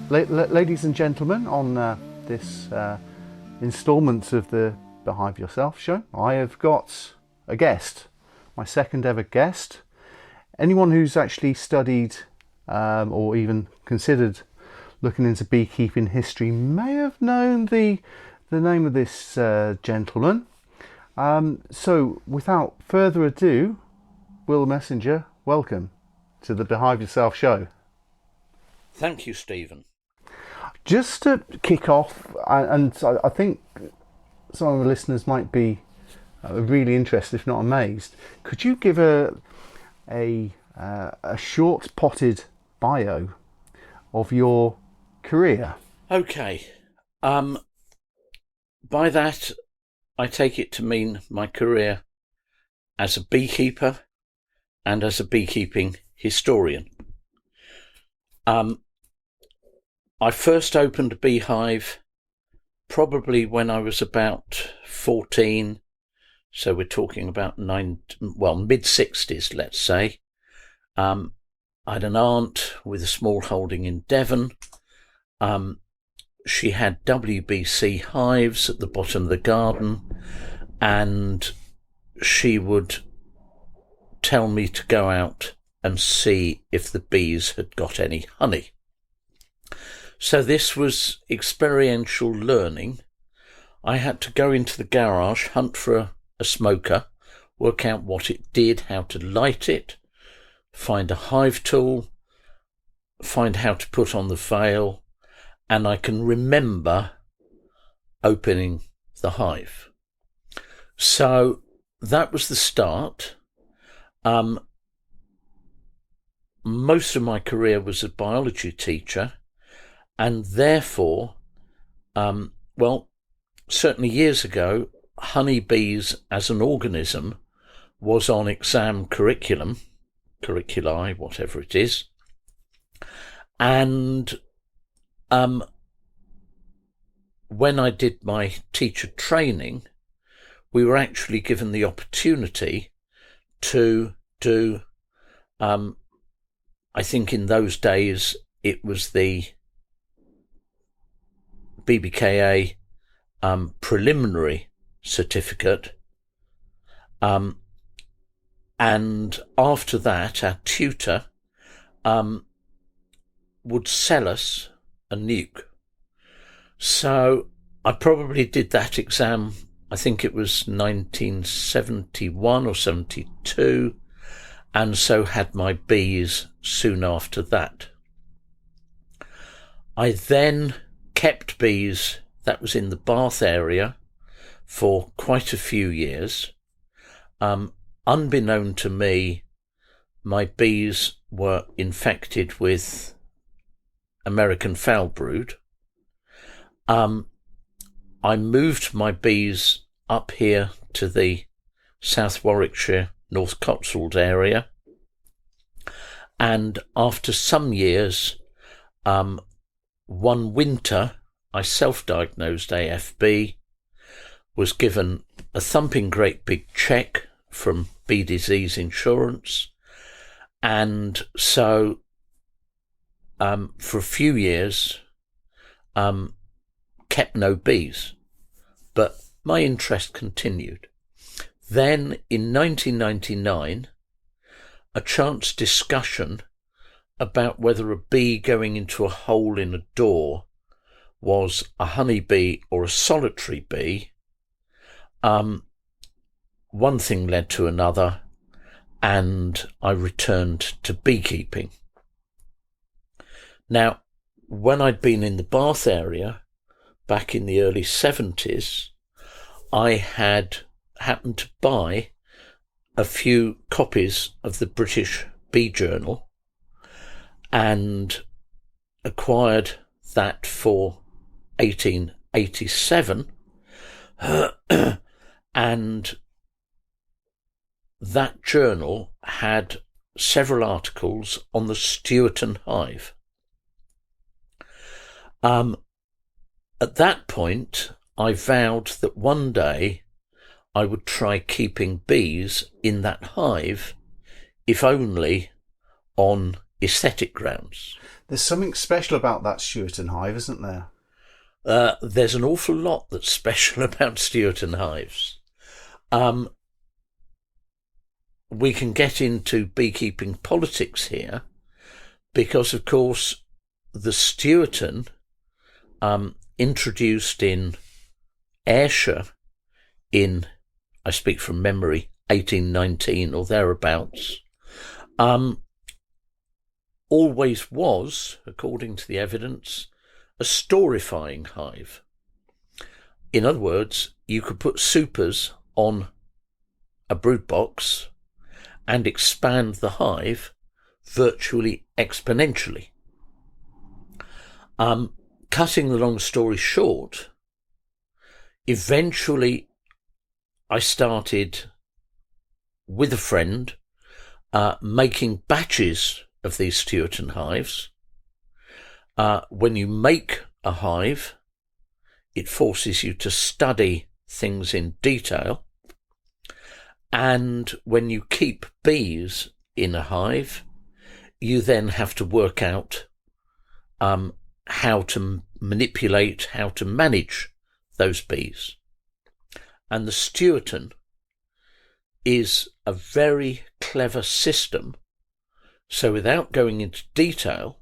Ladies and gentlemen, on this instalment of the Beehive Yourself Show, I have got a guest, my second ever guest. Anyone who's actually studied or even considered looking into beekeeping history may have known the name of this gentleman. So without further ado, Will Messenger, welcome to the Beehive Yourself Show. Thank you, Stephen. Just to kick off, and I think some of the listeners might be really interested, if not amazed. Could you give a short potted bio of your career? Okay. By that, I take it to mean my career as a beekeeper and as a beekeeping historian. I first opened a beehive probably when I was about 14, so we're talking about mid-60s, let's say. I had an aunt with a small holding in Devon. She had WBC hives at the bottom of the garden, and she would tell me to go out and see if the bees had got any honey. So this was experiential learning. I had to go into the garage, hunt for a smoker, work out what it did, how to light it, find a hive tool, find how to put on the veil, and I can remember opening the hive. So that was the start. Most of my career was a biology teacher, and therefore, certainly years ago, honeybees as an organism was on exam curriculi, whatever it is. And when I did my teacher training, we were actually given the opportunity to do, I think in those days it was the BBKA preliminary certificate, and after that our tutor would sell us a nuke. So I probably did that exam, I think it was 1971 or 72, and so had my bees soon after that. I then kept bees, that was in the Bath area, for quite a few years. Unbeknown to me, my bees were infected with American foul brood. I moved my bees up here to the South Warwickshire, North Cotswold area, and after some years, one winter, I self-diagnosed AFB, was given a thumping great big cheque from bee disease insurance, and so for a few years kept no bees, but my interest continued. Then in 1999, a chance discussion about whether a bee going into a hole in a door was a honeybee or a solitary bee. One thing led to another, and I returned to beekeeping. Now, when I'd been in the Bath area back in the early 70s, I had happened to buy a few copies of the British Bee Journal and acquired that for 1887, and that journal had several articles on the Stewarton Hive. At that point, I vowed that one day I would try keeping bees in that hive, if only on aesthetic grounds. There's something special about that Stewarton Hive, isn't there? There's an awful lot that's special about Stewarton Hives. We can get into beekeeping politics here because, of course, the Stewarton, introduced in Ayrshire in, I speak from memory, 1819 or thereabouts, always was, according to the evidence, a storifying hive. In other words, you could put supers on a brood box and expand the hive virtually exponentially. Cutting the long story short, eventually I started with a friend making batches of these Stewarton hives. When you make a hive, it forces you to study things in detail. And when you keep bees in a hive, you then have to work out how to manipulate, how to manage those bees. And the Stewarton is a very clever system. So without going into detail,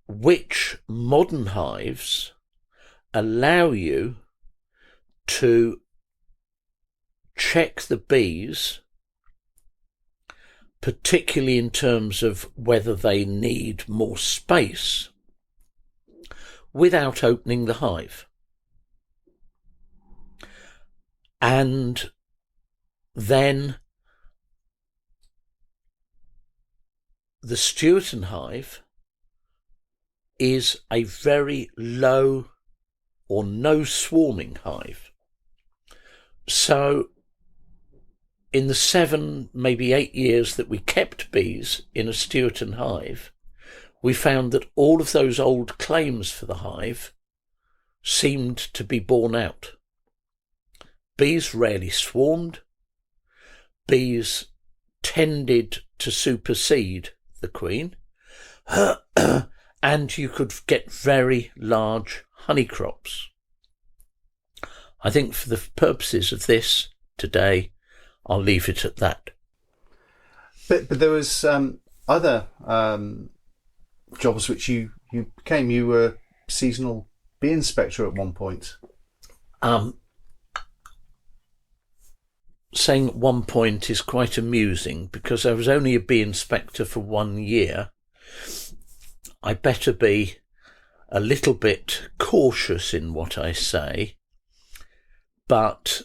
which modern hives allow you to check the bees, particularly in terms of whether they need more space, without opening the hive. And then the Stewarton hive is a very low or no swarming hive. So in the 7, maybe 8 years that we kept bees in a Stewarton hive, we found that all of those old claims for the hive seemed to be borne out. Bees rarely swarmed. Bees tended to supersede the queen. And you could get very large honey crops. I think for the purposes of this today, I'll leave it at that. But there was other jobs which you became. You were seasonal bee inspector at one point. Saying at one point is quite amusing because I was only a bee inspector for 1 year. I better be a little bit cautious in what I say, but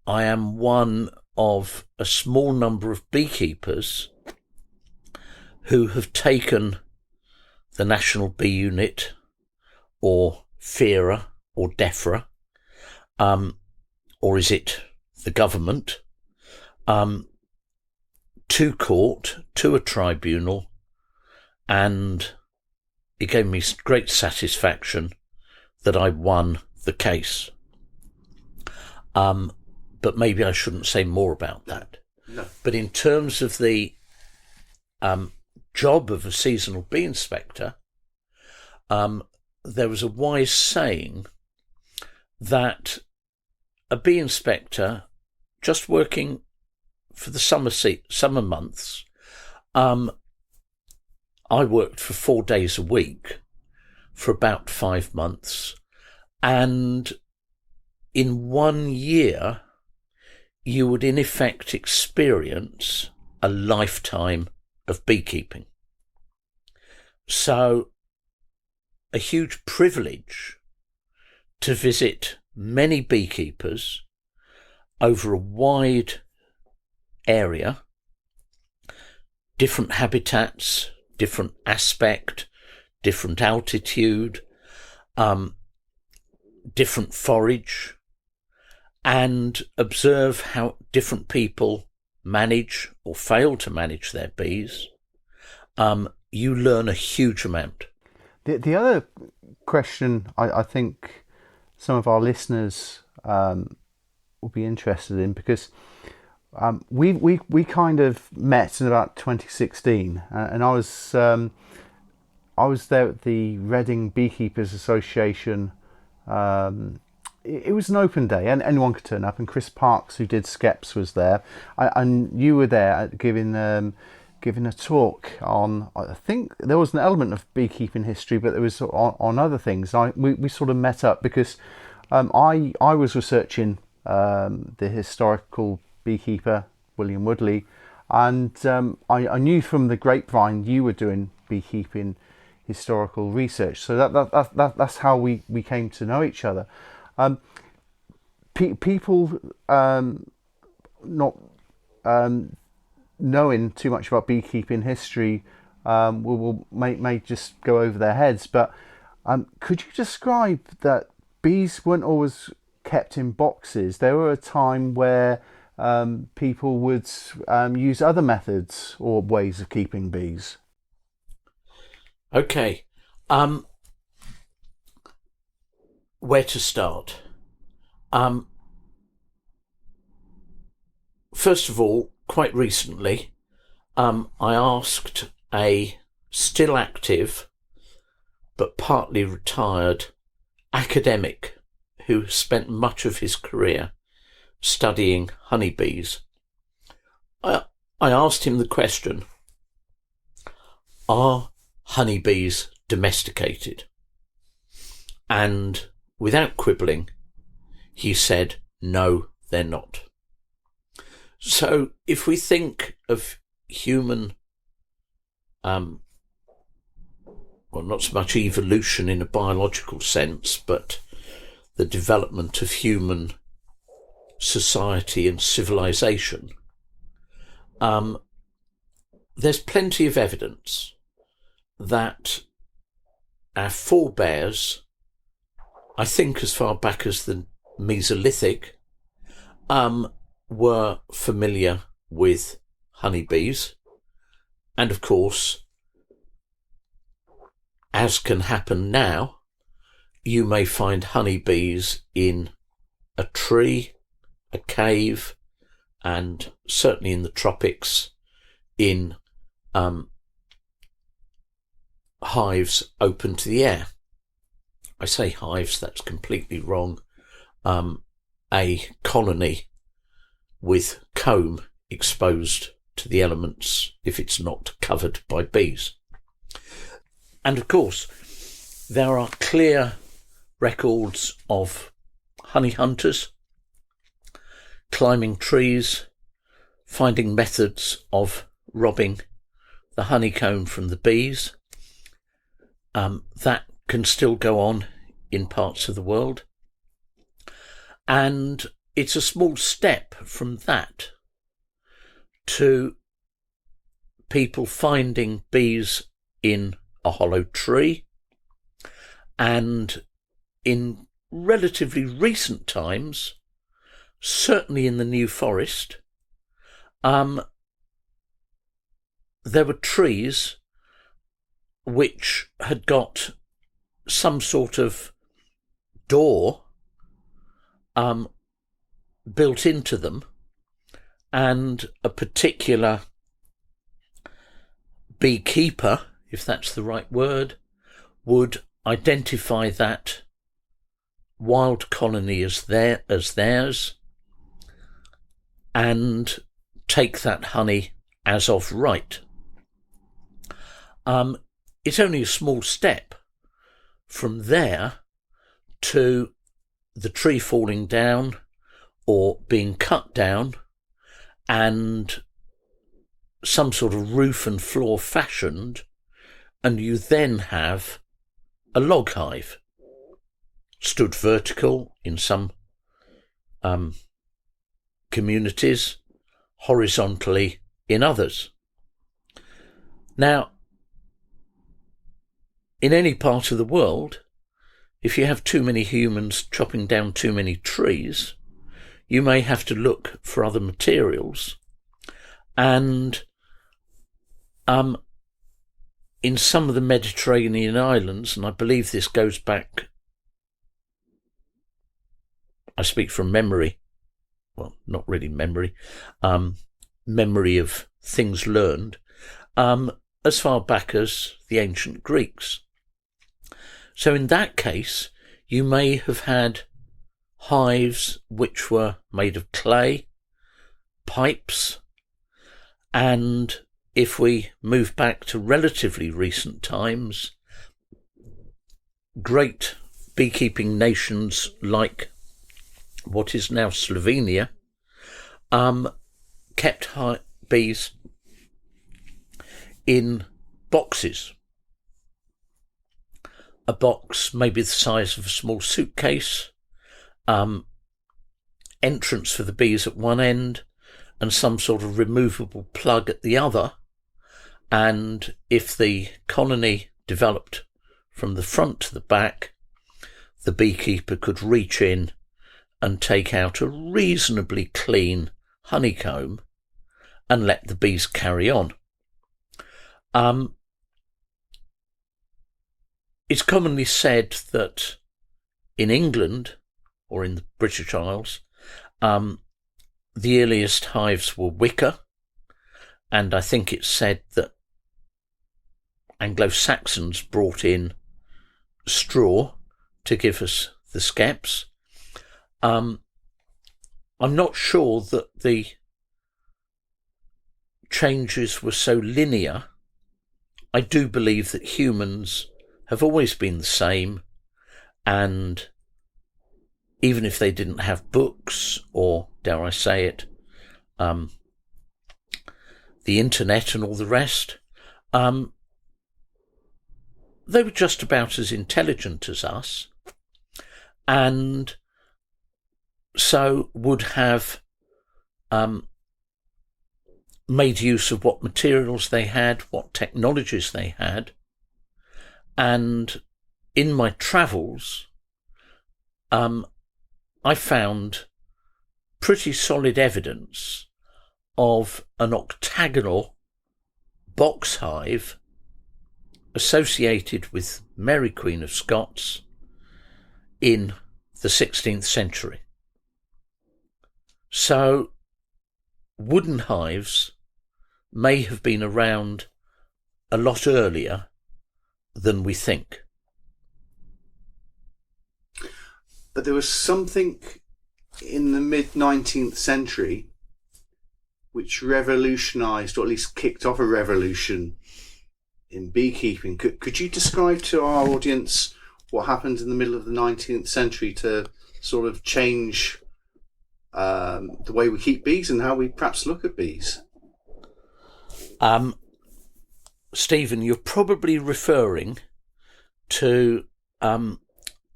I am one of a small number of beekeepers who have taken the National Bee Unit, or FERA, or DEFRA, or is it the government, to court, to a tribunal, and it gave me great satisfaction that I won the case. But maybe I shouldn't say more about that. No. But in terms of the job of a seasonal bee inspector, there was a wise saying that a bee inspector, just working for the summer months, I worked for 4 days a week for about 5 months, and in 1 year you would in effect experience a lifetime of beekeeping. So a huge privilege to visit many beekeepers over a wide area, different habitats, different aspect, different altitude, different forage, and observe how different people manage or fail to manage their bees. You learn a huge amount. The other question I think some of our listeners will be interested in, because we kind of met in about 2016, and I was there at the Reading Beekeepers Association. It was an open day and anyone could turn up, and Chris Parks, who did Skeps, was there, and you were there giving a talk on, I think there was an element of beekeeping history, but there was on other things. We sort of met up because I was researching the historical beekeeper William Woodley, and I knew from the grapevine you were doing beekeeping historical research, so that's how we came to know each other. People not knowing too much about beekeeping history may just go over their heads, but could you describe that bees weren't always kept in boxes? There were a time where people would use other methods or ways of keeping bees. Okay. Where to start? First of all, quite recently, I asked a still active but partly retired academic who spent much of his career studying honeybees. I asked him the question, are honeybees domesticated? And without quibbling, he said, no, they're not. So if we think of human, well, not so much evolution in a biological sense, but the development of human society and civilization, there's plenty of evidence that our forebears, I think as far back as the Mesolithic, were familiar with honeybees. And of course, as can happen now, you may find honeybees in a tree, a cave, and certainly in the tropics, in hives open to the air. I say hives, that's completely wrong. A colony with comb exposed to the elements if it's not covered by bees. And of course, there are clear records of honey hunters climbing trees, finding methods of robbing the honeycomb from the bees. That can still go on in parts of the world. And it's a small step from that to people finding bees in a hollow tree, and in relatively recent times, certainly in the New Forest, there were trees which had got some sort of door built into them, and a particular beekeeper, if that's the right word, would identify that wild colony as theirs and take that honey as of right. It's only a small step from there to the tree falling down or being cut down and some sort of roof and floor fashioned, and you then have a log hive stood vertical in some communities, horizontally in others. Now, in any part of the world, if you have too many humans chopping down too many trees, you may have to look for other materials. And in some of the Mediterranean islands, and I believe this goes back, I speak from memory, well, not really memory, memory of things learned, as far back as the ancient Greeks. So in that case, you may have had hives which were made of clay, pipes, and if we move back to relatively recent times, great beekeeping nations like what is now Slovenia kept bees in boxes. A box maybe the size of a small suitcase, entrance for the bees at one end and some sort of removable plug at the other. And if the colony developed from the front to the back, the beekeeper could reach in and take out a reasonably clean honeycomb and let the bees carry on. It's commonly said that in England, or in the British Isles, the earliest hives were wicker, and I think it's said that Anglo-Saxons brought in straw to give us the skeps. I'm not sure that the changes were so linear. I do believe that humans have always been the same, and even if they didn't have books or, dare I say it, the internet and all the rest, they were just about as intelligent as us, and so would have made use of what materials they had, what technologies they had. And in my travels, I found pretty solid evidence of an octagonal box hive associated with Mary Queen of Scots in the 16th century. So wooden hives may have been around a lot earlier than we think. But there was something in the mid-19th century which revolutionised, or at least kicked off a revolution in beekeeping. Could you describe to our audience what happened in the middle of the 19th century to sort of change the way we keep bees and how we perhaps look at bees? Stephen, you're probably referring to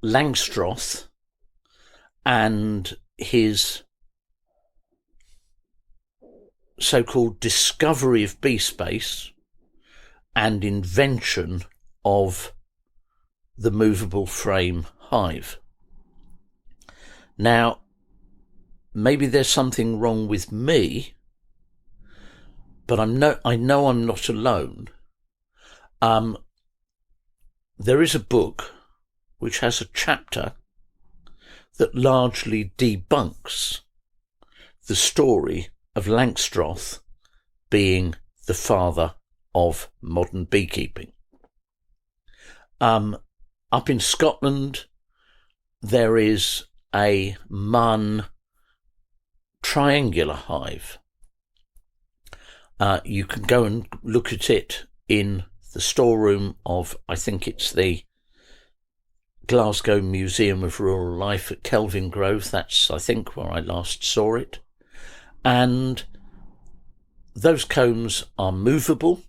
Langstroth and his so-called discovery of bee space and invention of the movable frame hive. Now, maybe there's something wrong with me, but I know I'm not alone. There is a book which has a chapter that largely debunks the story of Langstroth being the father of modern beekeeping. Up in Scotland, there is a Mun triangular hive. You can go and look at it in the storeroom of, I think it's the Glasgow Museum of Rural Life at Kelvin Grove. That's, I think, where I last saw it. And those combs are movable.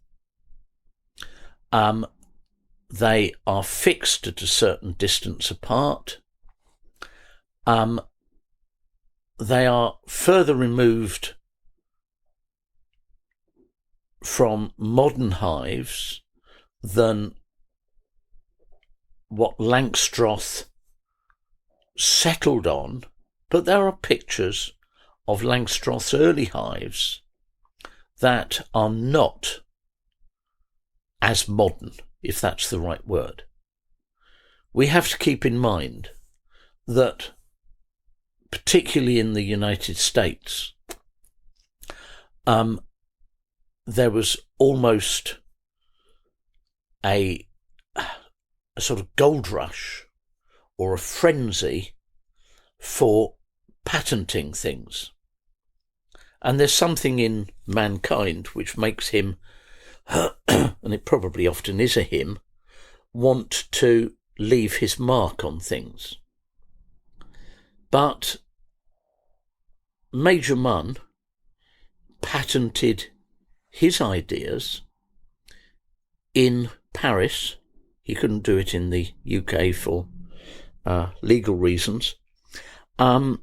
They are fixed at a certain distance apart. They are further removed from modern hives than what Langstroth settled on, but there are pictures of Langstroth's early hives that are not as modern, if that's the right word. We have to keep in mind that particularly in the United States, there was almost a sort of gold rush or a frenzy for patenting things. And there's something in mankind which makes him, and it probably often is a him, want to leave his mark on things. But Major Munn patented his ideas in Paris. He couldn't do it in the UK for legal reasons. And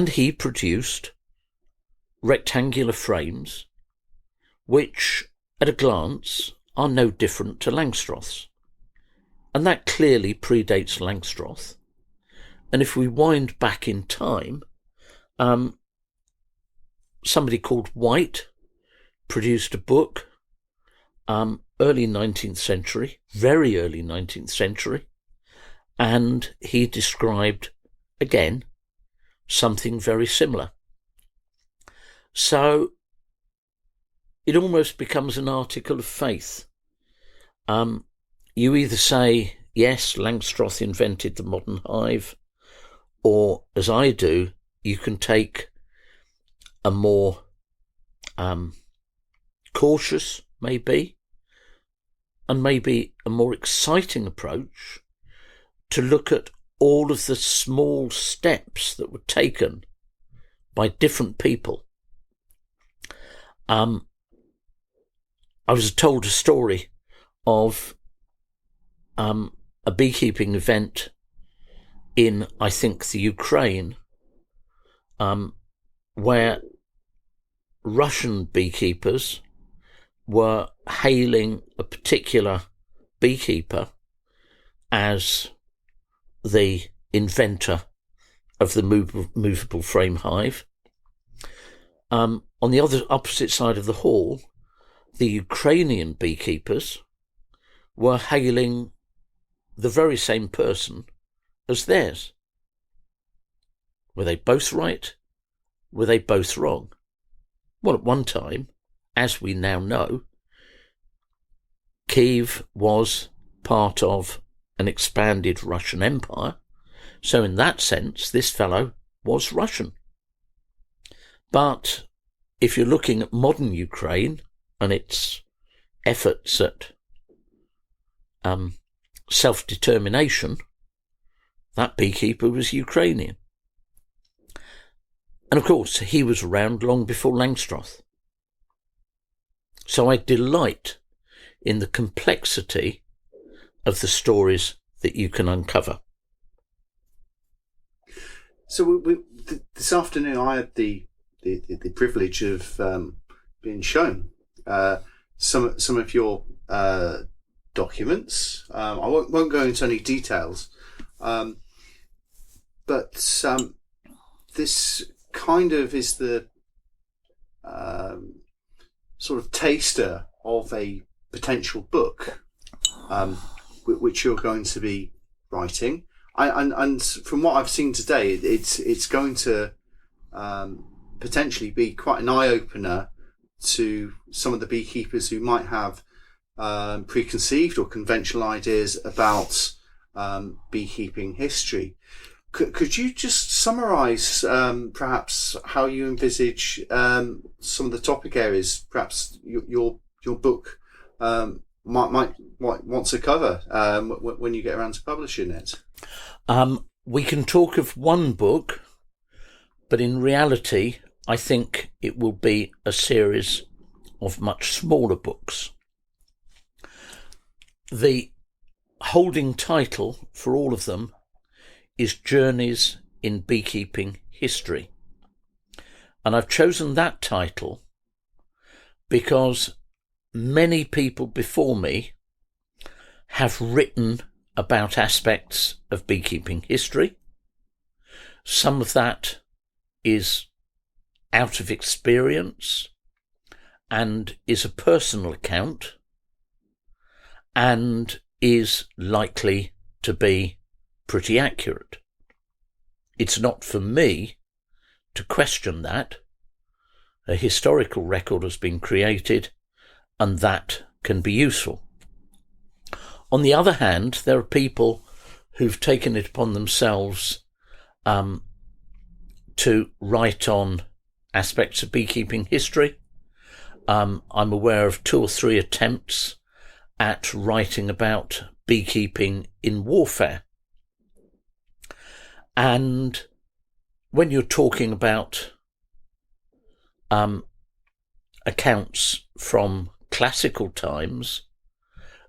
he produced rectangular frames which, at a glance, are no different to Langstroth's. And that clearly predates Langstroth. And if we wind back in time, somebody called White produced a book, early 19th century, very early 19th century, and he described, again, something very similar. So it almost becomes an article of faith. You either say, yes, Langstroth invented the modern hive, or, as I do, you can take a more cautious, maybe, and maybe a more exciting approach to look at all of the small steps that were taken by different people. I was told a story of a beekeeping event in, I think, the Ukraine, where Russian beekeepers were hailing a particular beekeeper as the inventor of the movable frame hive. On the opposite side of the hall, the Ukrainian beekeepers were hailing the very same person as theirs. Were they both right? Were they both wrong? Well, at one time, as we now know, Kiev was part of an expanded Russian Empire, so in that sense, this fellow was Russian. But if you're looking at modern Ukraine and its efforts at self-determination, that beekeeper was Ukrainian. And of course, he was around long before Langstroth. So I delight in the complexity of the stories that you can uncover. So this afternoon I had the privilege of being shown some of your documents. I won't go into any details, but this kind of is the sort of taster of a potential book, which you're going to be writing. And from what I've seen today, it's going to potentially be quite an eye-opener to some of the beekeepers who might have preconceived or conventional ideas about beekeeping history. Could you just summarise perhaps how you envisage some of the topic areas perhaps your book might want to cover when you get around to publishing it? We can talk of one book, but in reality, I think it will be a series of much smaller books. The holding title for all of them is Journeys in Beekeeping History. And I've chosen that title because many people before me have written about aspects of beekeeping history. Some of that is out of experience and is a personal account and is likely to be pretty accurate. it's not for me to question that. A historical record has been created, and that can be useful. On the other hand, there are people who've taken it upon themselves to write on aspects of beekeeping history. I'm aware of 2 or 3 attempts at writing about beekeeping in warfare. And when you're talking about accounts from classical times,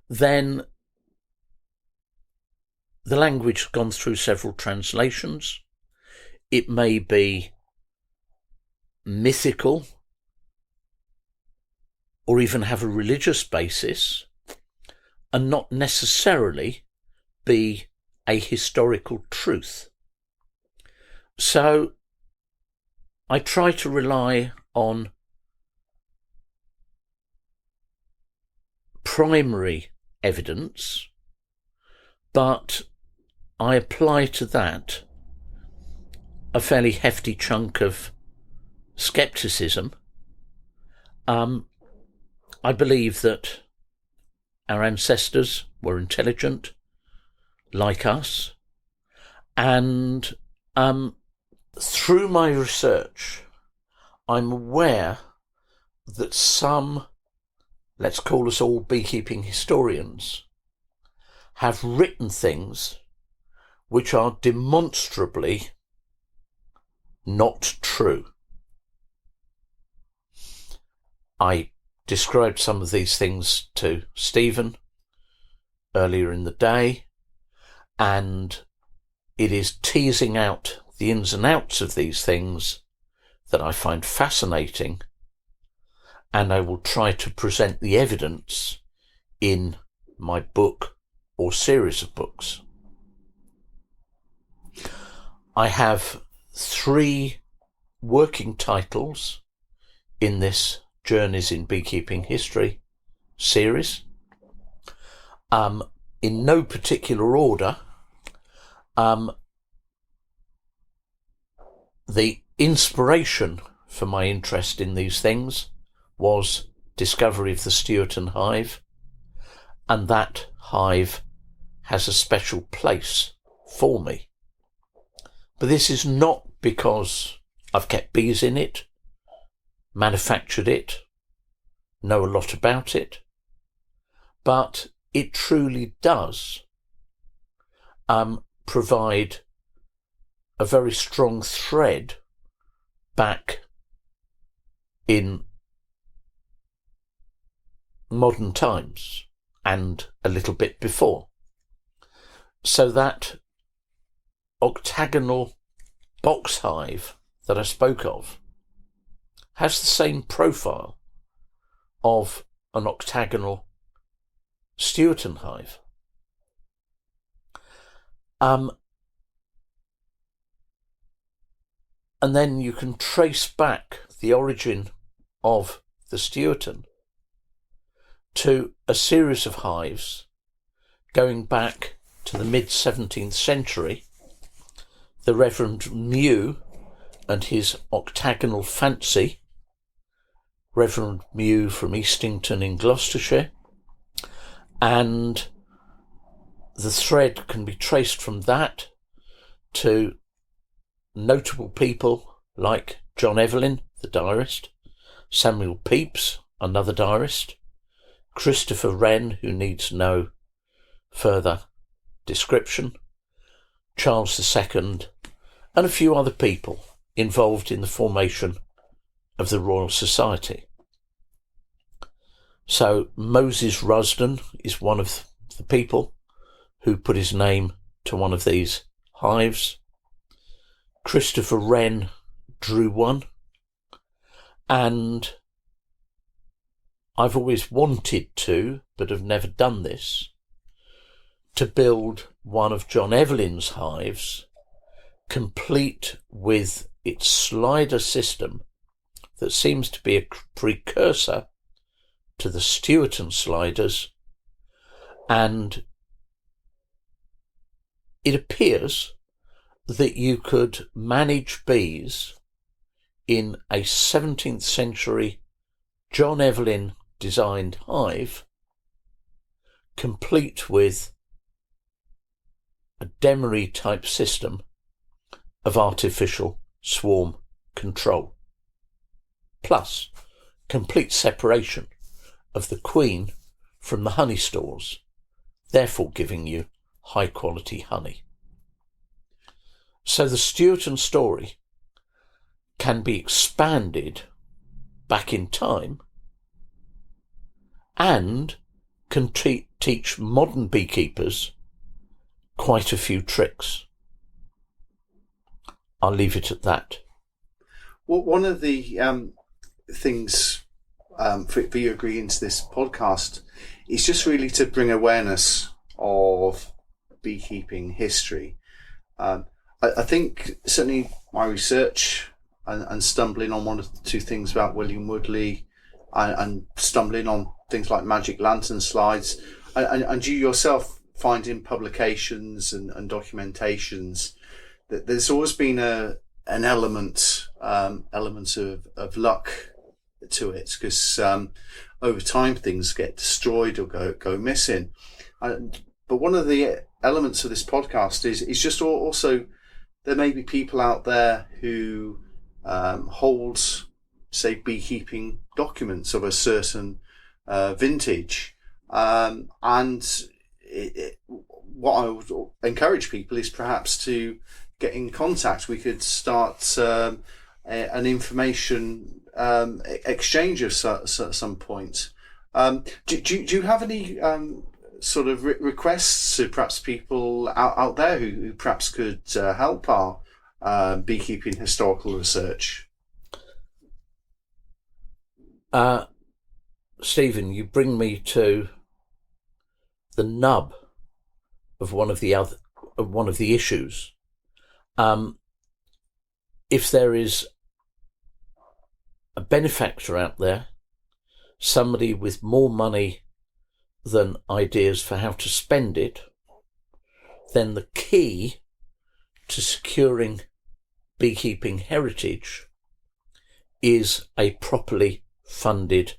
then the language has gone through several translations. It may be mythical or even have a religious basis and not necessarily be a historical truth. So I try to rely on primary evidence, but I apply to that a fairly hefty chunk of scepticism. I believe that our ancestors were intelligent, like us, and through my research, I'm aware that some, let's call us all beekeeping historians, have written things which are demonstrably not true. I described some of these things to Stephen earlier in the day, and it is teasing out the ins and outs of these things that I find fascinating, and I will try to present the evidence in my book or series of books. I have 3 working titles in this Journeys in Beekeeping History series. In no particular order. The inspiration for my interest in these things was discovery of the Stewarton Hive, and that hive has a special place for me. But this is not because I've kept bees in it, manufactured it, know a lot about it, but it truly does provide a very strong thread back in modern times and a little bit before. So that octagonal box hive that I spoke of has the same profile of an octagonal Stewarton hive. And then you can trace back the origin of the Stewarton to a series of hives going back to the mid-17th century. The Reverend Mew and his octagonal fancy, Reverend Mew from Eastington in Gloucestershire, and the thread can be traced from that to notable people like John Evelyn, the diarist, Samuel Pepys, another diarist, Christopher Wren, who needs no further description, Charles II, and a few other people involved in the formation of the Royal Society. So Moses Rusden is one of the people who put his name to one of these hives. Christopher Wren drew one, and I've always wanted to, but have never done this, to build one of John Evelyn's hives, complete with its slider system that seems to be a precursor to the Stewarton sliders, and it appears that you could manage bees in a 17th century John Evelyn designed hive, complete with a Demery type system of artificial swarm control, plus complete separation of the queen from the honey stores, therefore giving you high quality honey. So the Stewarton story can be expanded back in time and can teach modern beekeepers quite a few tricks. I'll leave it at that. Well, one of the things for you agreeing to this podcast is just really to bring awareness of beekeeping history. I think certainly my research and stumbling on one of the two things about William Woodley and stumbling on things like magic lantern slides and you yourself finding publications and documentations that there's always been an element of luck to it, because over time things get destroyed or go missing. But one of the elements of this podcast is just also there may be people out there who hold, say, beekeeping documents of a certain vintage, and what I would encourage people is perhaps to get in contact. We could start an information exchange of some point. Do you have any sort of requests to perhaps people out there who perhaps could help our beekeeping historical research? Stephen, you bring me to the nub of one of the issues. If there is a benefactor out there, somebody with more money than ideas for how to spend it, then the key to securing beekeeping heritage is a properly funded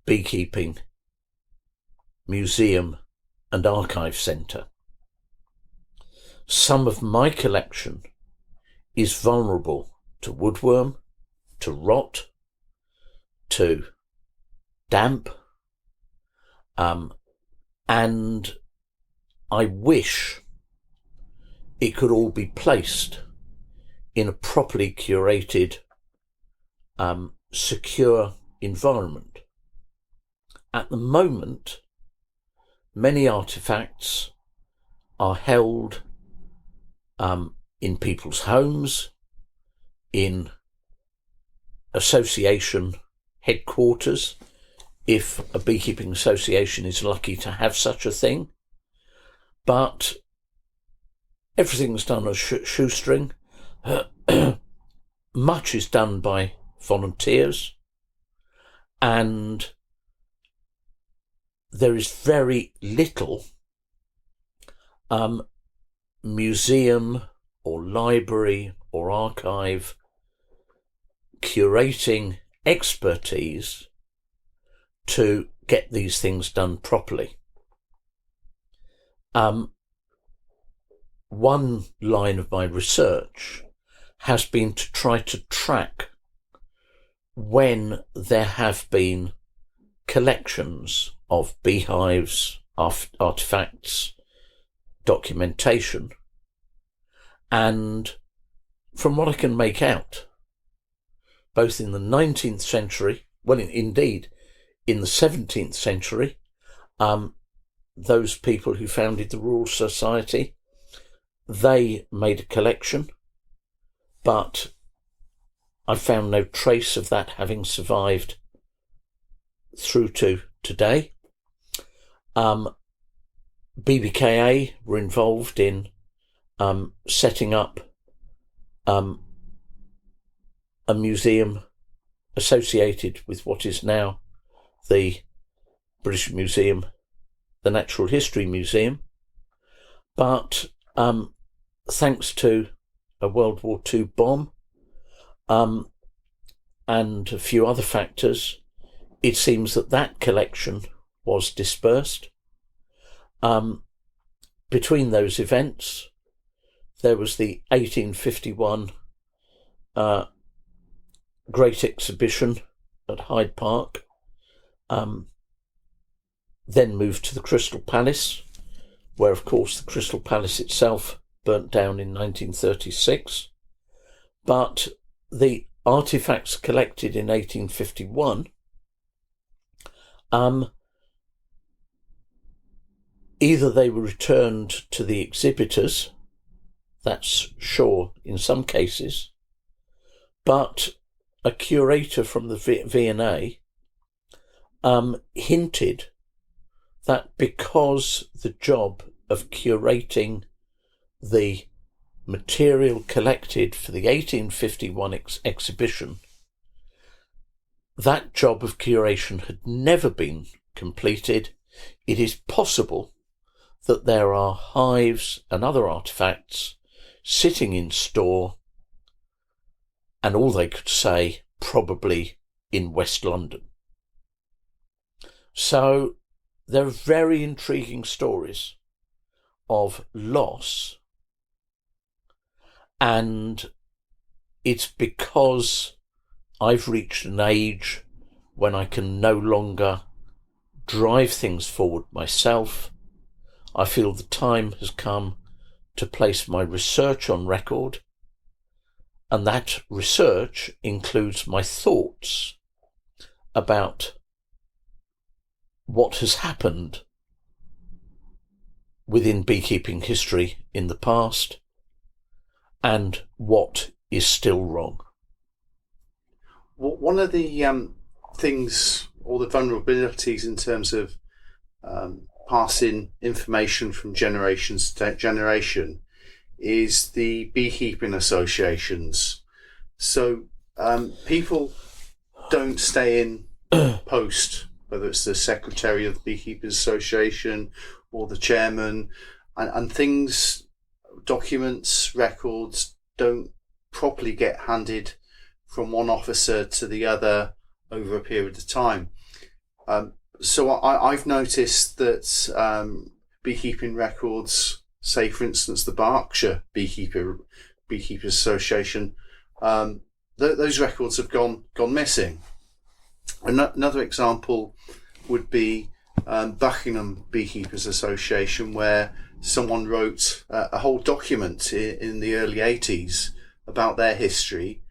beekeeping museum and archive centre. Some of my collection is vulnerable to woodworm, to rot, to damp, and I wish it could all be placed in a properly curated, secure environment. At the moment, many artefacts are held in people's homes, in association headquarters, if a beekeeping association is lucky to have such a thing. But everything's done on shoestring. Much is done by volunteers, and there is very little museum or library or archive curating expertise to get these things done properly. One line of my research has been to try to track when there have been collections of beehives, artifacts, documentation, and from what I can make out, both in the 19th century, well, indeed, in the 17th century, those people who founded the Royal Society, they made a collection, but I found no trace of that having survived through to today. BBKA were involved in setting up a museum associated with what is now the British Museum, the Natural History Museum, but thanks to a World War II bomb, and a few other factors, it seems that collection was dispersed. Between those events, there was the 1851 Great Exhibition at Hyde Park, then moved to the Crystal Palace, where, of course, the Crystal Palace itself burnt down in 1936. But the artefacts collected in 1851, either they were returned to the exhibitors, that's sure in some cases, but a curator from the V&A hinted that because the job of curating the material collected for the 1851 exhibition, that job of curation had never been completed, it is possible that there are hives and other artefacts sitting in store, and all they could say, probably in West London. So there are very intriguing stories of loss, and it's because I've reached an age when I can no longer drive things forward myself. I feel the time has come to place my research on record, and that research includes my thoughts about what has happened within beekeeping history in the past and what is still wrong. One of the things, or the vulnerabilities in terms of passing information from generation to generation, is the beekeeping associations. So people don't stay in post, whether it's the secretary of the Beekeepers Association or the chairman, and things, documents, records don't properly get handed from one officer to the other over a period of time. So I've noticed that beekeeping records, say for instance the Berkshire Beekeepers Association, those records have gone missing. Another example would be Buckingham Beekeepers Association, where someone wrote a whole document in the early 80s about their history,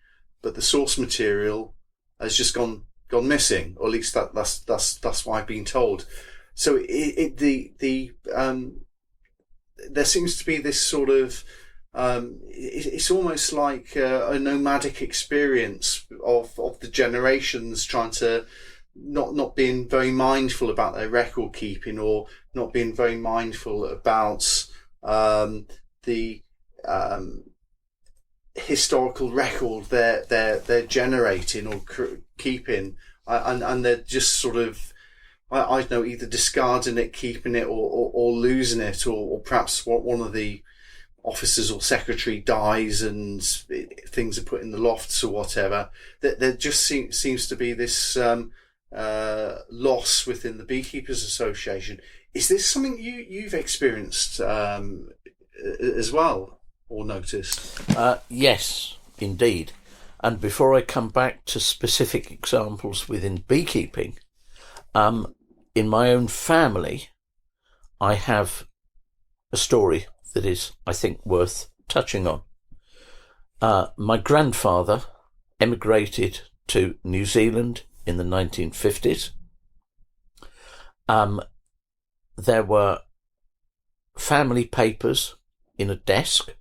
but the source material has just gone missing, or at least that's what I've been told. So there seems to be this sort of it's almost like a nomadic experience of the generations trying to not being very mindful about their record keeping, or not being very mindful about the historical record they're generating or keeping, and they're just sort of, I don't know, either discarding it, keeping it, or losing it, or perhaps one of the officers or secretary dies and things are put in the lofts or whatever. There just seems to be this loss within the Beekeepers Association. Is this something you've experienced as well, or noticed? Yes, indeed. And before I come back to specific examples within beekeeping, in my own family, I have a story that is, I think, worth touching on. My grandfather emigrated to New Zealand in the 1950s. There were family papers in a desk,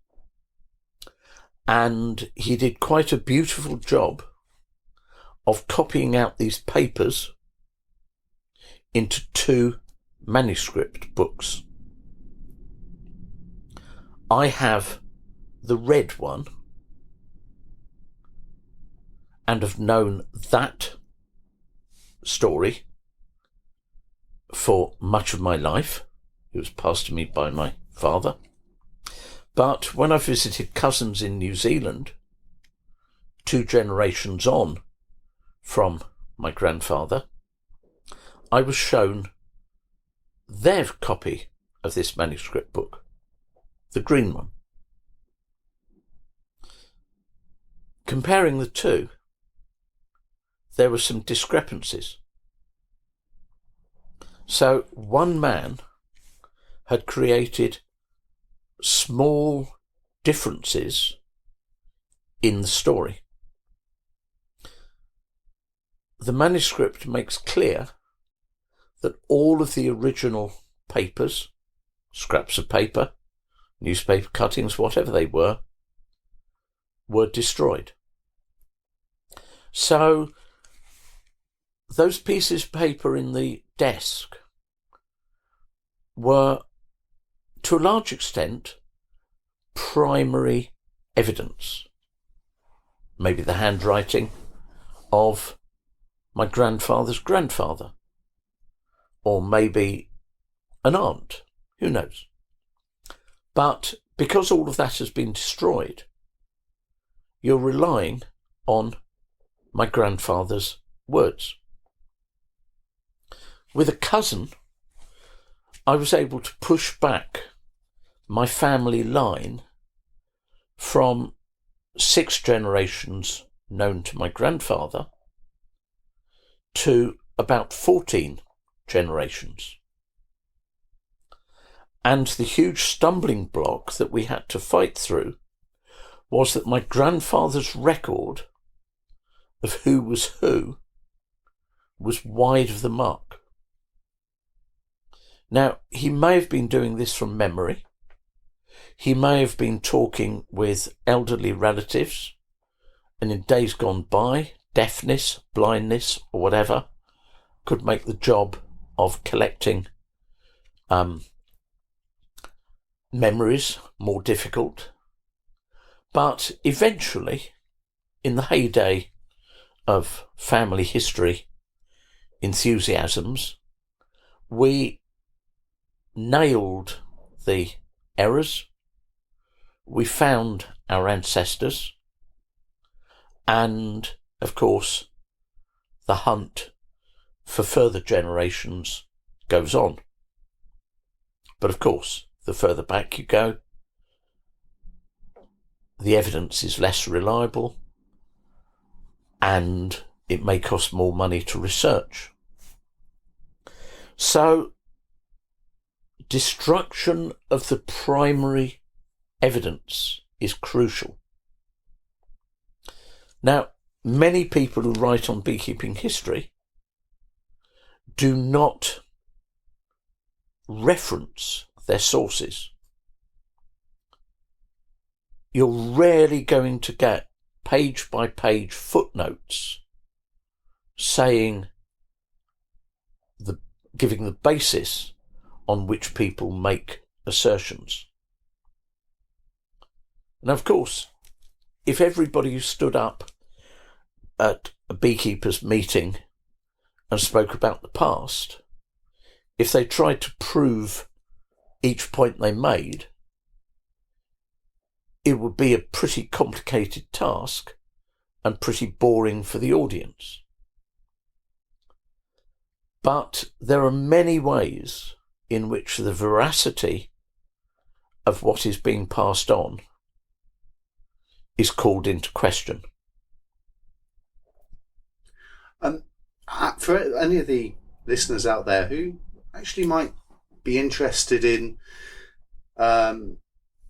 and he did quite a beautiful job of copying out these papers into 2 manuscript books. I have the red one and have known that story for much of my life. It was passed to me by my father. But when I visited cousins in New Zealand, 2 generations on from my grandfather, I was shown their copy of this manuscript book, the green one. Comparing the two, there were some discrepancies. So one man had created small differences in the story. The manuscript makes clear that all of the original papers, scraps of paper, newspaper cuttings, whatever they were destroyed. So those pieces of paper in the desk were, to a large extent, primary evidence. Maybe the handwriting of my grandfather's grandfather, or maybe an aunt, who knows. But because all of that has been destroyed, you're relying on my grandfather's words. With a cousin, I was able to push back my family line from 6 generations known to my grandfather to about 14 generations. And the huge stumbling block that we had to fight through was that my grandfather's record of who was wide of the mark. Now, he may have been doing this from memory. He may have been talking with elderly relatives, and in days gone by, deafness, blindness, or whatever could make the job of collecting memories more difficult. But eventually, in the heyday of family history enthusiasms, we nailed the errors, we found our ancestors, and, of course, the hunt for further generations goes on. But, of course, the further back you go, the evidence is less reliable, and it may cost more money to research. So, destruction of the primary evidence is crucial. Now, many people who write on beekeeping history do not reference their sources. You're rarely going to get page by page footnotes saying giving the basis on which people make assertions. And of course, if everybody stood up at a beekeepers' meeting and spoke about the past, if they tried to prove each point they made, it would be a pretty complicated task and pretty boring for the audience. But there are many ways in which the veracity of what is being passed on is called into question. For any of the listeners out there who actually might be interested in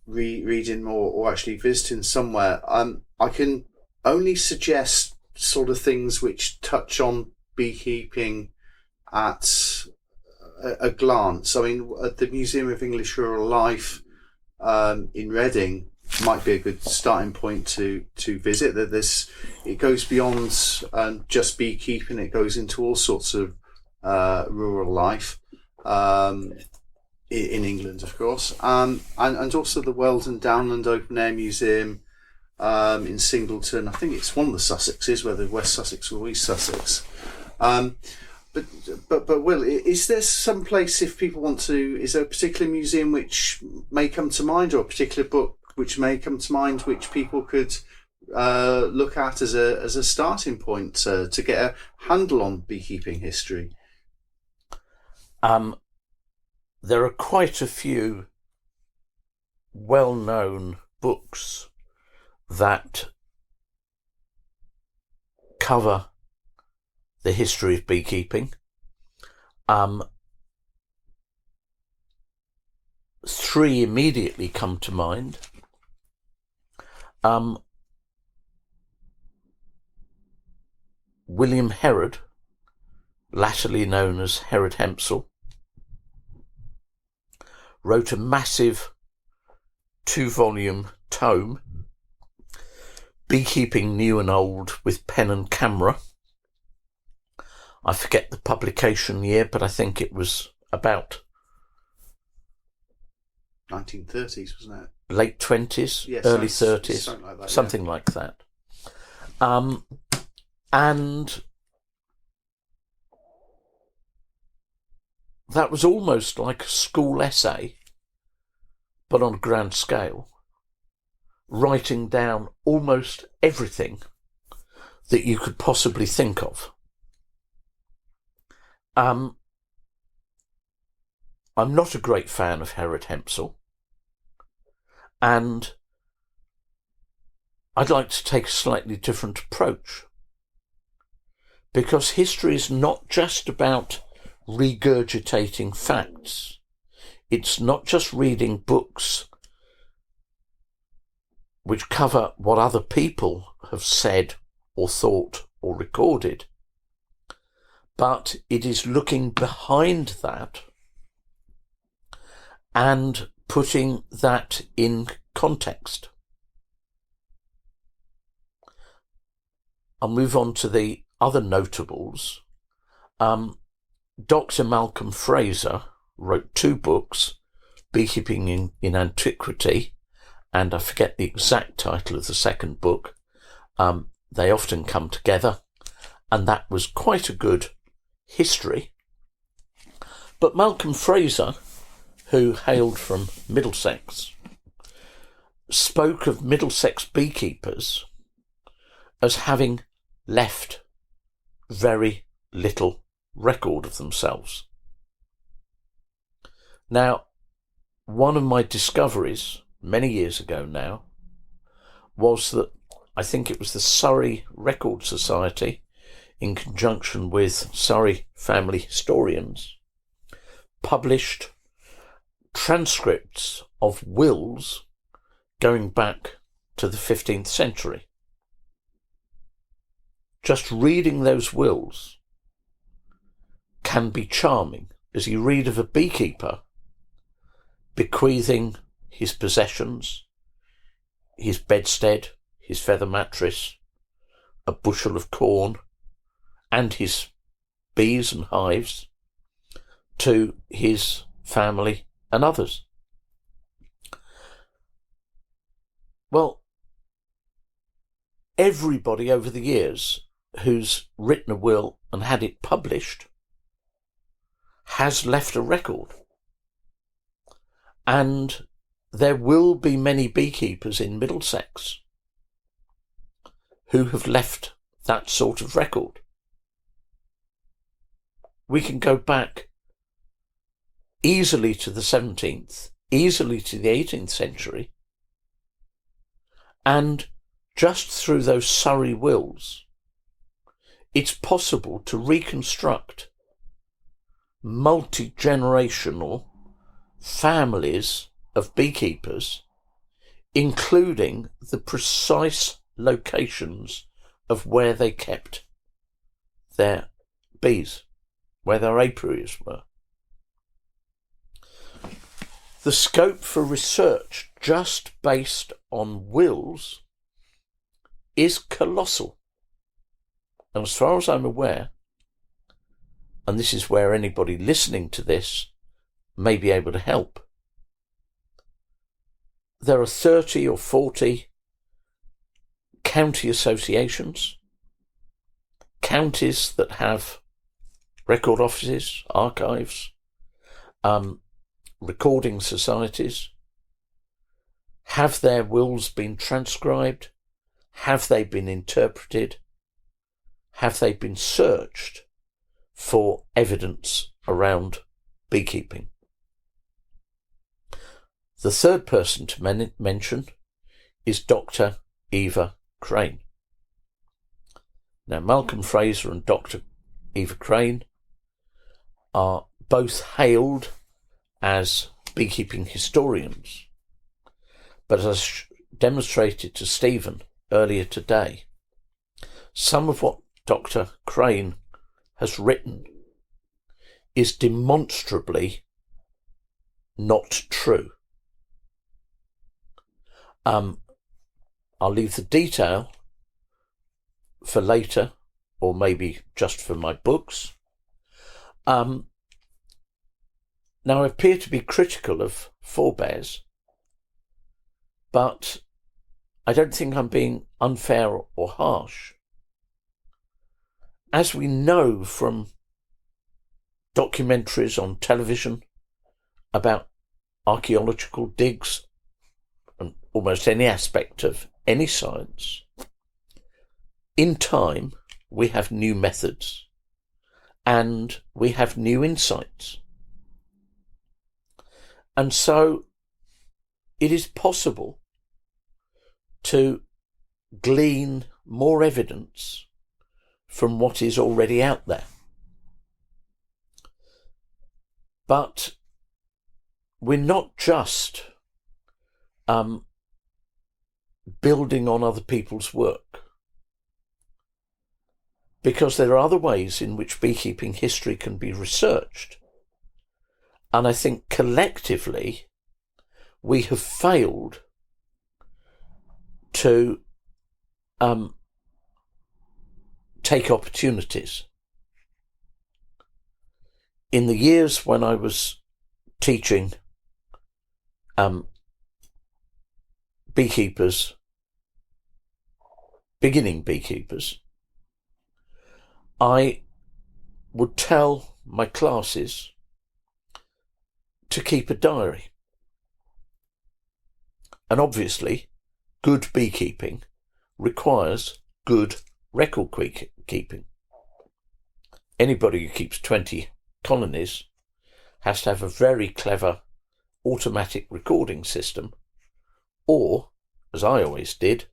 reading more or actually visiting somewhere, I can only suggest sort of things which touch on beekeeping at a glance. I mean, at the Museum of English Rural Life in Reading might be a good starting point to visit. That it goes beyond just beekeeping. It goes into all sorts of rural life in England, of course, and also the Weldon Downland Open Air Museum in Singleton. I think it's one of the Sussexes, whether West Sussex or East Sussex. But Will, is there some place, if people want to, is there a particular museum which may come to mind, or a particular book which may come to mind, which people could look at as a starting point to get a handle on beekeeping history? There are quite a few well-known books that cover the history of beekeeping. Three immediately come to mind. William Herod, latterly known as Herod Hempsel, wrote a massive 2-volume tome, Beekeeping New and Old with Pen and Camera. I forget the publication year, but I think it was about 1930s, wasn't it? Late 20s, yes, early 30s, something like that. And that was almost like a school essay, but on a grand scale, writing down almost everything that you could possibly think of. I'm not a great fan of Herod Hempsel, and I'd like to take a slightly different approach, because history is not just about regurgitating facts. It's not just reading books which cover what other people have said or thought or recorded, but it is looking behind that and putting that in context. I'll move on to the other notables. Dr. Malcolm Fraser wrote 2 books, Beekeeping in Antiquity, and I forget the exact title of the second book. They often come together, and that was quite a good history. But Malcolm Fraser, who hailed from Middlesex, spoke of Middlesex beekeepers as having left very little record of themselves. Now, one of my discoveries many years ago now was that I think it was the Surrey Record Society, in conjunction with Surrey family historians, published transcripts of wills going back to the 15th century. Just reading those wills can be charming, as you read of a beekeeper bequeathing his possessions, his bedstead, his feather mattress, a bushel of corn, and his bees and hives to his family and others. Well, everybody over the years who's written a will and had it published has left a record. And there will be many beekeepers in Middlesex who have left that sort of record. We can go back easily to the 17th, easily to the 18th century, and just through those Surrey wills, it's possible to reconstruct multi-generational families of beekeepers, including the precise locations of where they kept their bees, where their apiaries were. The scope for research just based on wills is colossal. And as far as I'm aware, and this is where anybody listening to this may be able to help, there are 30 or 40 county associations, counties that have record offices, archives, recording societies. Have their wills been transcribed? Have they been interpreted? Have they been searched for evidence around beekeeping? The third person to mention is Dr. Eva Crane. Now, Malcolm Fraser and Dr. Eva Crane are both hailed as beekeeping historians, but as demonstrated to Stephen earlier today, some of what Dr. Crane has written is demonstrably not true. I'll leave the detail for later, or maybe just for my books. Now, I appear to be critical of forebears, but I don't think I'm being unfair or harsh. As we know from documentaries on television about archaeological digs and almost any aspect of any science, in time we have new methods and we have new insights. And so it is possible to glean more evidence from what is already out there. But we're not just building on other people's work, because there are other ways in which beekeeping history can be researched. And I think collectively we have failed to take opportunities. In the years when I was teaching beekeepers, beginning beekeepers, I would tell my classes to keep a diary. And obviously, good beekeeping requires good record keeping. Anybody who keeps 20 colonies has to have a very clever automatic recording system, or, as I always did,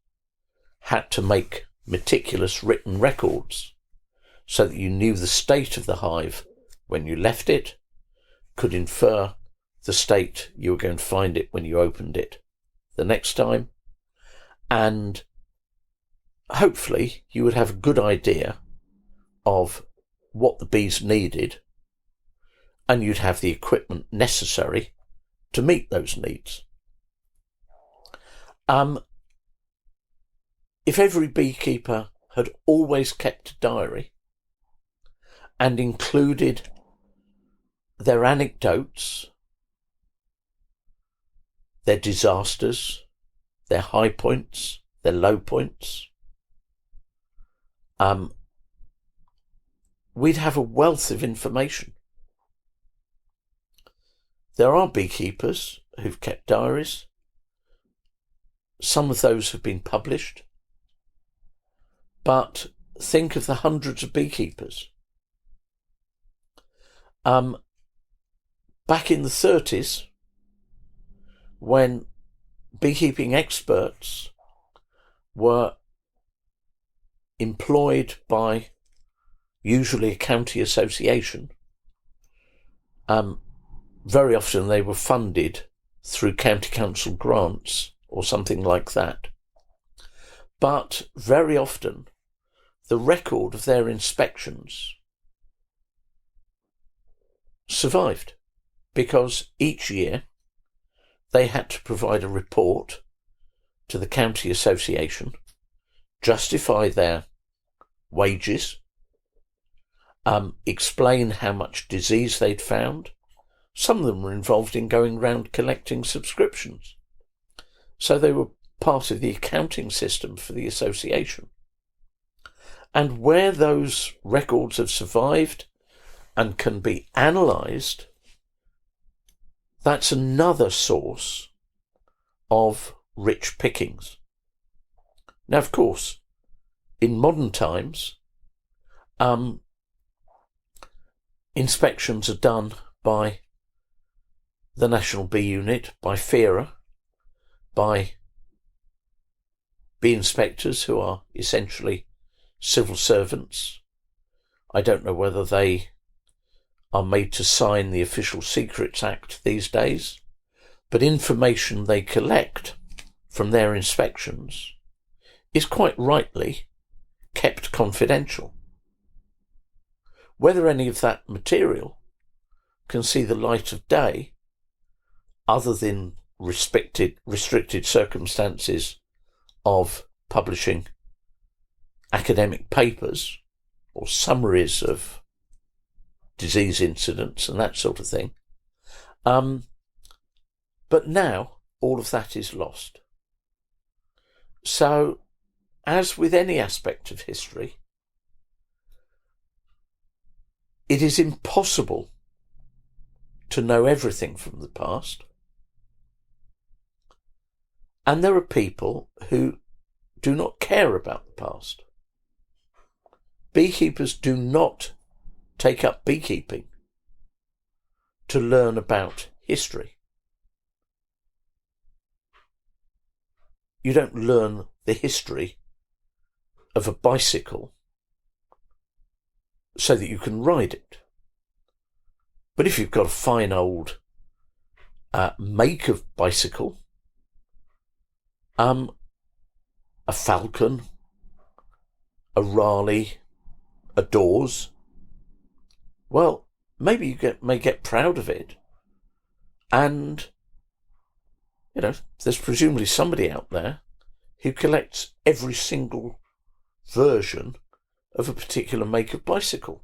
had to make meticulous written records so that you knew the state of the hive when you left it, could infer the state you were going to find it when you opened it the next time, and hopefully you would have a good idea of what the bees needed, and you'd have the equipment necessary to meet those needs. If every beekeeper had always kept a diary and included their anecdotes, their disasters, their high points, their low points, we'd have a wealth of information. There are beekeepers who've kept diaries. Some of those have been published. But think of the hundreds of beekeepers. Back in the 30s, when beekeeping experts were employed by usually a county association, very often they were funded through county council grants or something like that. But very often the record of their inspections survived, because each year they had to provide a report to the county association, justify their wages, explain how much disease they'd found. Some of them were involved in going round collecting subscriptions. So they were part of the accounting system for the association. And where those records have survived and can be analysed, that's another source of rich pickings. Now, of course, in modern times, inspections are done by the National Bee Unit, by FERA, by bee inspectors who are essentially civil servants. I don't know whether they are made to sign the Official Secrets Act these days, but information they collect from their inspections is quite rightly kept confidential. Whether any of that material can see the light of day, other than restricted circumstances of publishing academic papers or summaries of disease incidents and that sort of thing. But now all of that is lost. So, as with any aspect of history, it is impossible to know everything from the past. And there are people who do not care about the past. Beekeepers do not take up beekeeping to learn about history. You don't learn the history of a bicycle so that you can ride it. But if you've got a fine old make of bicycle, a Falcon, a Raleigh, a Dawes, well, maybe you may get proud of it. And, you know, there's presumably somebody out there who collects every single version of a particular make of bicycle.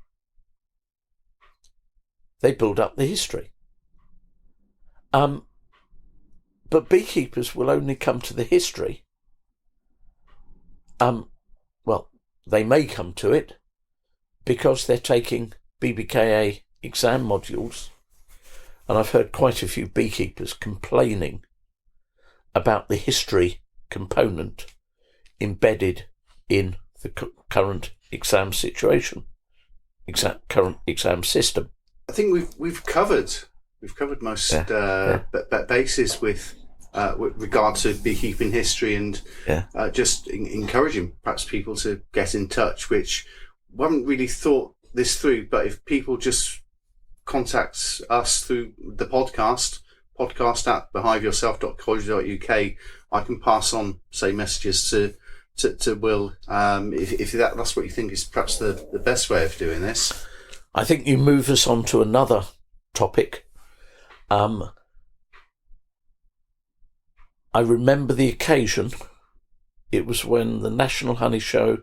They build up the history. But beekeepers will only come to the history. Well, they may come to it because they're taking BBKA exam modules, and I've heard quite a few beekeepers complaining about the history component embedded in the current exam situation, current exam system. I think we've covered most bases with regard to beekeeping history, and just encouraging perhaps people to get in touch, which we haven't really thought this through. But if people just contact us through the podcast at beehiveyourself.co.uk, I can pass on, say, messages to Will, if that's what you think is perhaps the best way of doing this. I think you move us on to another topic. I remember the occasion. It was when the National Honey Show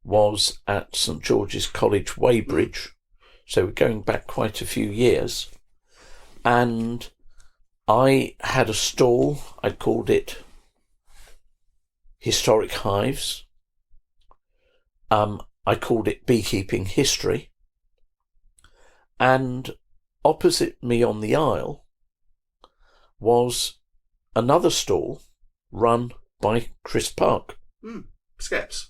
was at St George's College, Weybridge. So we're going back quite a few years. And I had a stall. I called it Historic Hives. I called it Beekeeping History. And opposite me on the aisle was another stall run by Chris Park. Skeps.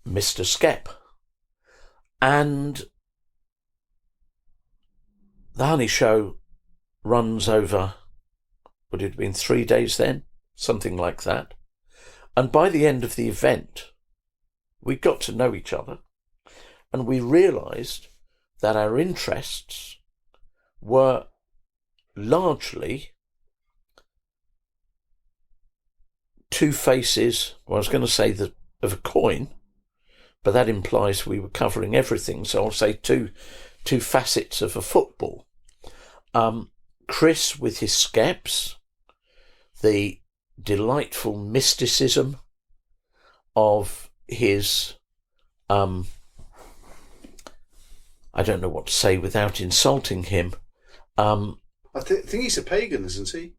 Mr. Skep. And the honey show runs over, would it have been 3 days then? Something like that. And by the end of the event, we got to know each other, and we realised that our interests were largely two faces, well, I was going to say of a coin, but that implies we were covering everything. So I'll say two facets of a football. Chris with his skeps, the delightful mysticism of his, I don't know what to say without insulting him. I think he's a pagan, isn't he?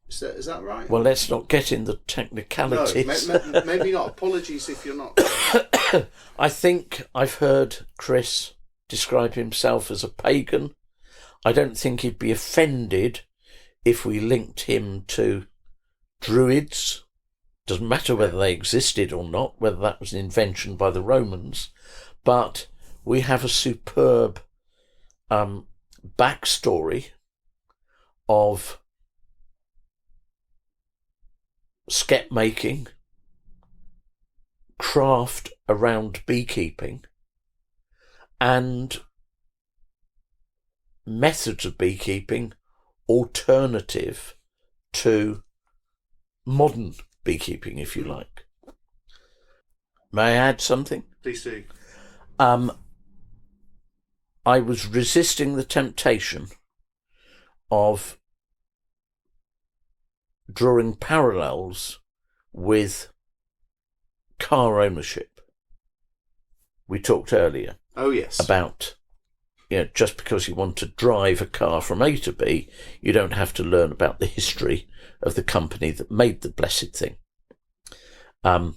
Is that right? Well, let's not get in the technicalities. No, maybe not. Apologies if you're not. I think I've heard Chris describe himself as a pagan. I don't think he'd be offended if we linked him to druids. Doesn't matter whether they existed or not, whether that was an invention by the Romans, but we have a superb backstory of skep making, craft around beekeeping, and methods of beekeeping alternative to modern beekeeping, if you like. May I add something? Please do. I was resisting the temptation of drawing parallels with car ownership. We talked earlier. Oh, yes. About, just because you want to drive a car from A to B, you don't have to learn about the history of the company that made the blessed thing. And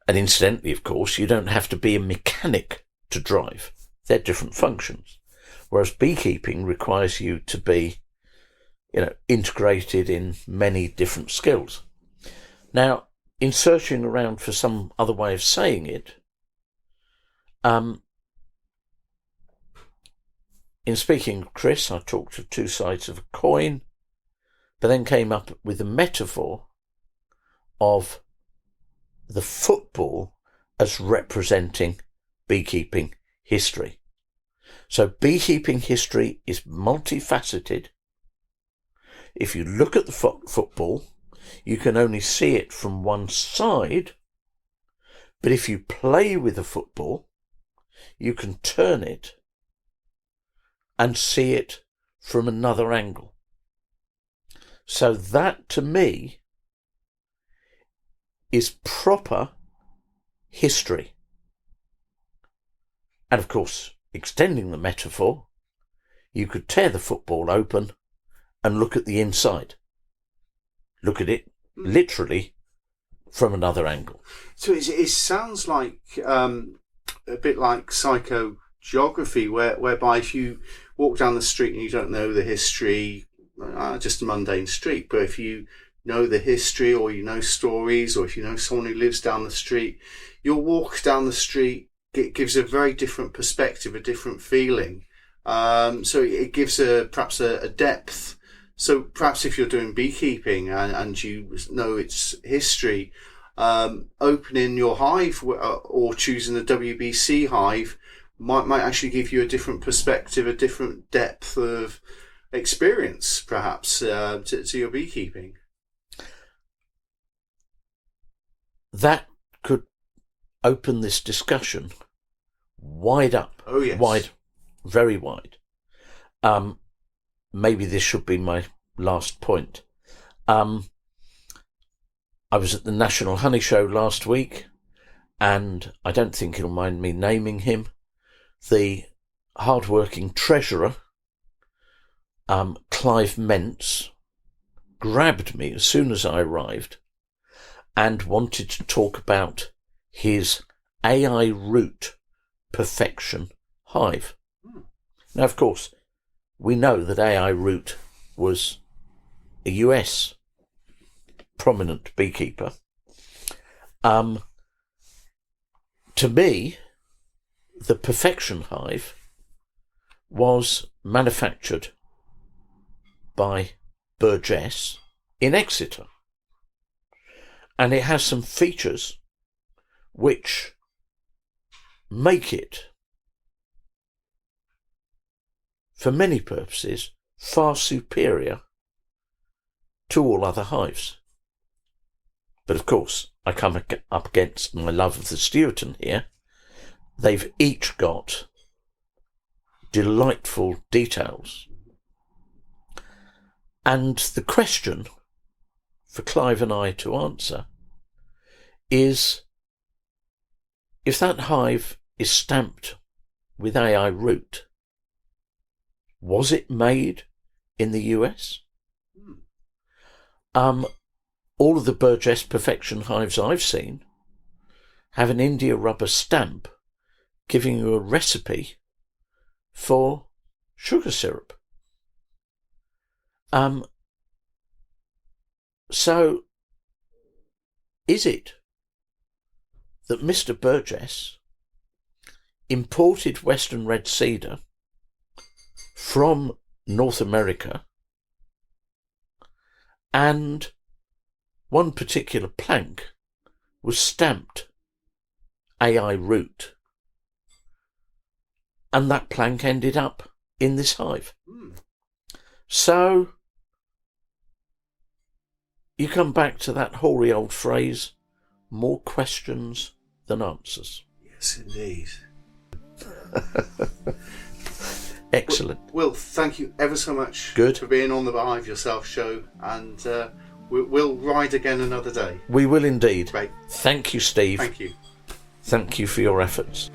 incidentally, of course, you don't have to be a mechanic to drive. They're different functions. Whereas beekeeping requires you to be, integrated in many different skills. Now, in searching around for some other way of saying it, in speaking of Chris, I talked of two sides of a coin, but then came up with a metaphor of the football as representing beekeeping history. So beekeeping history is multifaceted. If you look at the football, you can only see it from one side, but if you play with the football, you can turn it and see it from another angle. So that, to me, is proper history. And of course, extending the metaphor, you could tear the football open and look at the inside. Look at it literally from another angle. So it sounds like a bit like psychogeography, whereby if you walk down the street and you don't know the history, just a mundane street, but if you know the history, or you know stories, or if you know someone who lives down the street, your walk down the street, it gives a very different perspective, a different feeling. So it gives perhaps a depth. So perhaps if you're doing beekeeping and you know its history, opening your hive or choosing the WBC hive might actually give you a different perspective, a different depth of experience, perhaps, to your beekeeping. That could open this discussion wide up. Oh, yes. Wide, very wide. Maybe this should be my last point. I was at the National Honey Show last week, and I don't think he'll mind me naming him. The hard-working treasurer, Clive Mentz, grabbed me as soon as I arrived and wanted to talk about his AI root perfection hive. Now, of course, we know that AI root was a US prominent beekeeper. To me, the perfection hive was manufactured by Burgess in Exeter. And it has some features which make it, for many purposes, far superior to all other hives. But of course, I come up against my love of the Stewarton here. They've each got delightful details. And the question for Clive and I to answer is, if that hive is stamped with AI root, was it made in the US? All of the Burgess Perfection hives I've seen have an India rubber stamp giving you a recipe for sugar syrup. So, is it that Mr. Burgess imported Western red cedar from North America, and one particular plank was stamped AI root, and that plank ended up in this hive? So you come back to that hoary old phrase, more questions than answers. Yes, indeed. Excellent. Will, thank you ever so much Good. for being on the Beehive Yourself show, and we'll ride again another day. We will indeed. Great. Thank you, Steve. Thank you. Thank you for your efforts.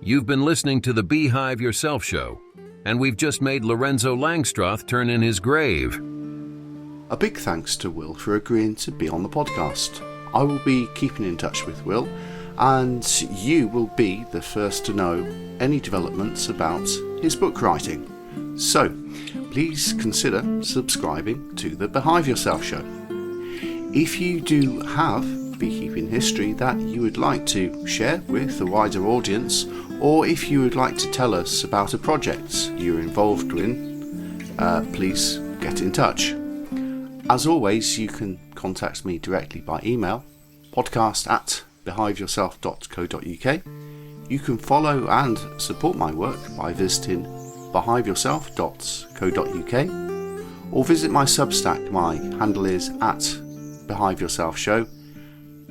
You've been listening to the Beehive Yourself Show, and we've just made Lorenzo Langstroth turn in his grave. A big thanks to Will for agreeing to be on the podcast. I will be keeping in touch with Will, and you will be the first to know any developments about his book writing. So, please consider subscribing to the Beehive Yourself show. If you do have beekeeping history that you would like to share with a wider audience, or if you would like to tell us about a project you're involved in, please get in touch. As always, you can contact me directly by email, podcast@beehiveyourself.co.uk. You can follow and support my work by visiting beehiveyourself.co.uk, or visit my Substack. My handle is @beehiveyourselfshow.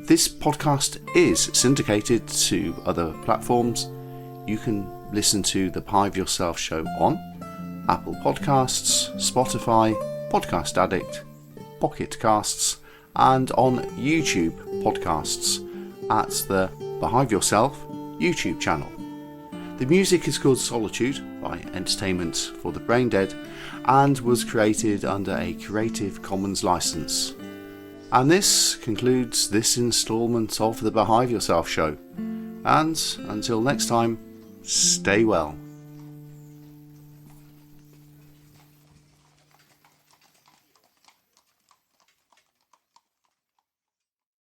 This podcast is syndicated to other platforms. You can listen to the Beehive Yourself show on Apple Podcasts, Spotify, Podcast Addict, Pocket Casts, and on YouTube podcasts at the Beehive Yourself YouTube channel. The music is called Solitude by Entertainment for the Brain Dead and was created under a Creative Commons license. And this concludes this instalment of the Beehive Yourself show. And until next time, stay well.